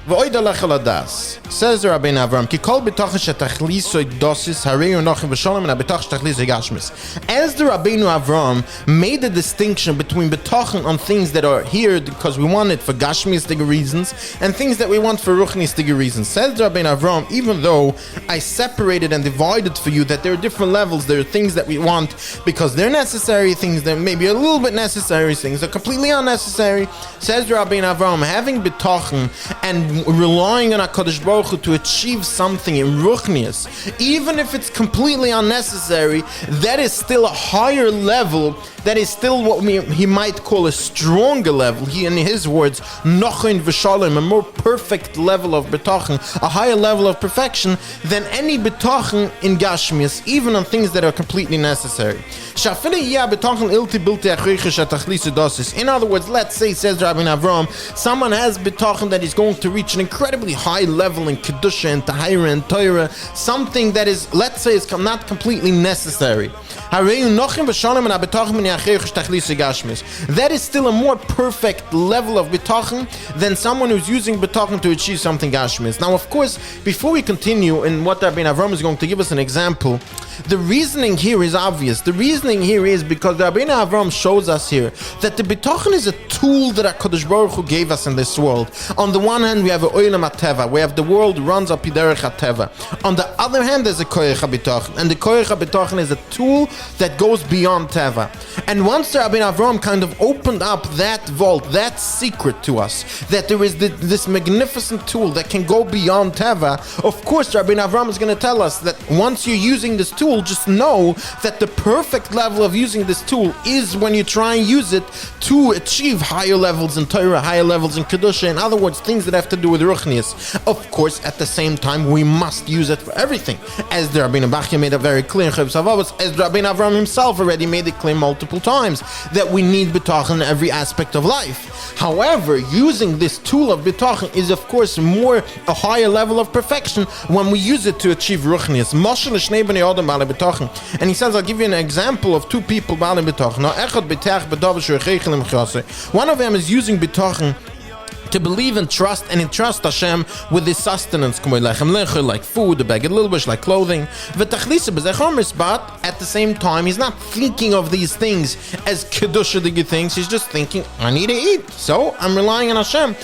Says the Rabbeinu Avram, Ki kol bitachon shetachliso dosis harei unochim v'sholem and bitach shetachliso gashmis. As the Rabbeinu Avram made the distinction between bitachon on things that are here because we want it for gashmistic reasons and things that we want for ruchnistic reasons. Says the Rabbeinu Avram, even though I separated and divided for you that there are different levels, there are things that we want because they're necessary, things that maybe a little bit necessary, things that are completely unnecessary. Says the Rabbeinu Avram, having bitachon and relying on HaKadosh Baruch Hu to achieve something in ruchnius, even if it's completely unnecessary, that is still a higher level. That is still what he might call a stronger level. He, in his words, nochin v'shalom, a more perfect level of bitachon, a higher level of perfection than any bitachon in gashmias, even on things that are completely necessary. In other words, let's say, says Rabbeinu Avram, someone has bitachon that is going to reach an incredibly high level in kedusha and tahira and Torah, something that is, let's say, is not completely necessary. That is still a more perfect level of bitachon than someone who's using bitachon to achieve something gashmis. Now, of course, before we continue in what Rabbeinu Avram is going to give us an example, the reasoning here is obvious. The reasoning here is because Rabbeinu Avram shows us here that the bitachon is a tool that HaKadosh Baruch Hu gave us in this world. On the one hand, we have a olam hateva, we have the world runs up derech hateva. On the other hand, there's a koyach habitachon, and the koyach habitachon is a tool that goes beyond teva. And once the Rabbeinu Avram kind of opened up that vault, that secret to us, that there is this magnificent tool that can go beyond teva, of course Rabbeinu Avram is going to tell us that once you're using this tool, just know that the perfect level of using this tool is when you try and use it to achieve higher levels in Torah, higher levels in Kedusha, in other words, things that have to do with Ruchnius. Of course, at the same time, we must use it for everything. As the Rabbeinu Bachya made it very clear, as Rabbeinu Avram himself already made it clear multiple times, that we need bitachon in every aspect of life. However, using this tool of bitachon is of course a higher level of perfection when we use it to achieve ruchnius. And he says, I'll give you an example of two people ba'alei bitachon. One of them is using bitachon to believe and trust and entrust Hashem with his sustenance, like food, a bag of lilbush, like clothing. But at the same time, he's not thinking of these things as kedusha things. He's just thinking, I need to eat, so I'm relying on Hashem.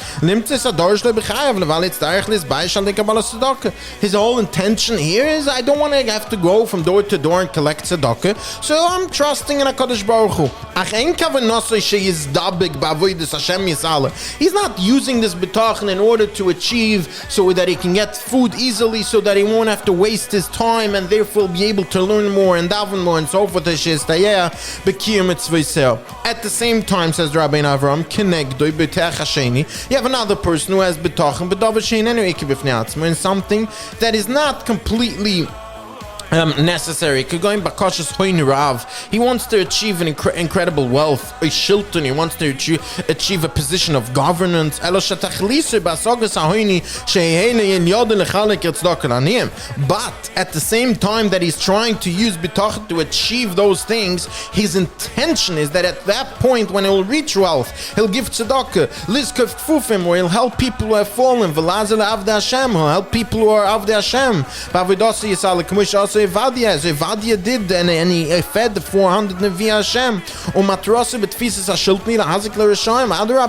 His whole intention here is, I don't want to have to go from door to door and collect tzedakah, so I'm trusting in HaKadosh Baruch Hu. He's not using this bitachon in order to achieve so that he can get food easily, so that he won't have to waste his time and therefore be able to learn more and daven more and so forth. At the same time, says Rabbeinu Avram, you have another person who has bitachon in something that is not completely necessary. He wants to achieve an incredible wealth, a shilton. He wants to achieve a position of governance. But at the same time that he's trying to use bitachon to achieve those things, his intention is that at that point when he'll reach wealth, he'll give tzedakah, lizkov kfufim, or he'll help people who have fallen, he'll help people who are avdei Hashem. Evadia did, and he fed the 400 Nevi Hashem.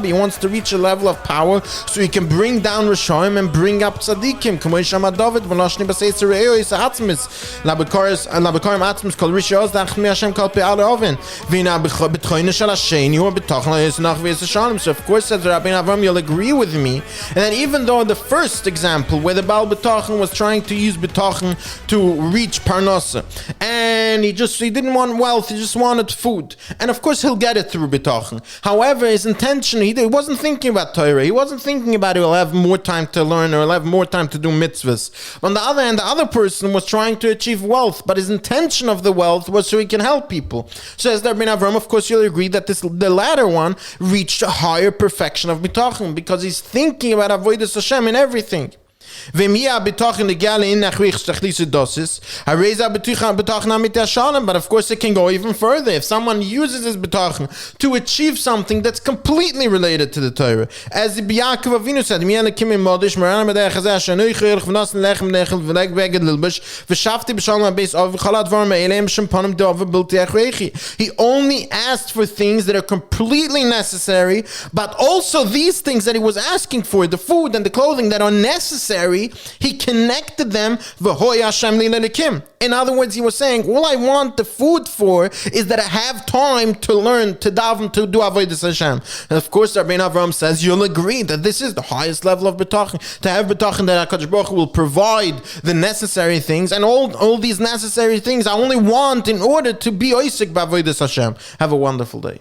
He wants to reach a level of power so he can bring down Rishonim and bring up Tzadikim. So of course, says Rabbeinu Avram, you'll agree with me, and that even though the first example where the Baal Bitachon was trying to use Bitachon to reach Parnasa, and he didn't want wealth, he just wanted food, and of course he'll get it through bitachon. However, his intention, he wasn't thinking about Torah, he wasn't thinking about he'll have more time to learn or he'll have more time to do mitzvahs. On the other hand, the other person was trying to achieve wealth, but his intention of the wealth was so he can help people. So as Rabbeinu Avram, of course you'll agree that the latter one reached a higher perfection of bitachon because he's thinking about avodas Hashem in everything. But of course, it can go even further. If someone uses his bitachon to achieve something that's completely related to the Torah, as the Yankele Avinu said, he only asked for things that are completely necessary, but also these things that he was asking for, the food and the clothing that are necessary, he connected them. In other words, he was saying, all I want the food for is that I have time to learn, to daven, to do avodas Hashem. And of course, Rabbeinu Avraham says, you'll agree that this is the highest level of bitachon, to have bitachon that HaKadosh Baruch Hu will provide the necessary things, and all these necessary things I only want in order to be oisik b'avodas Hashem. Have a wonderful day.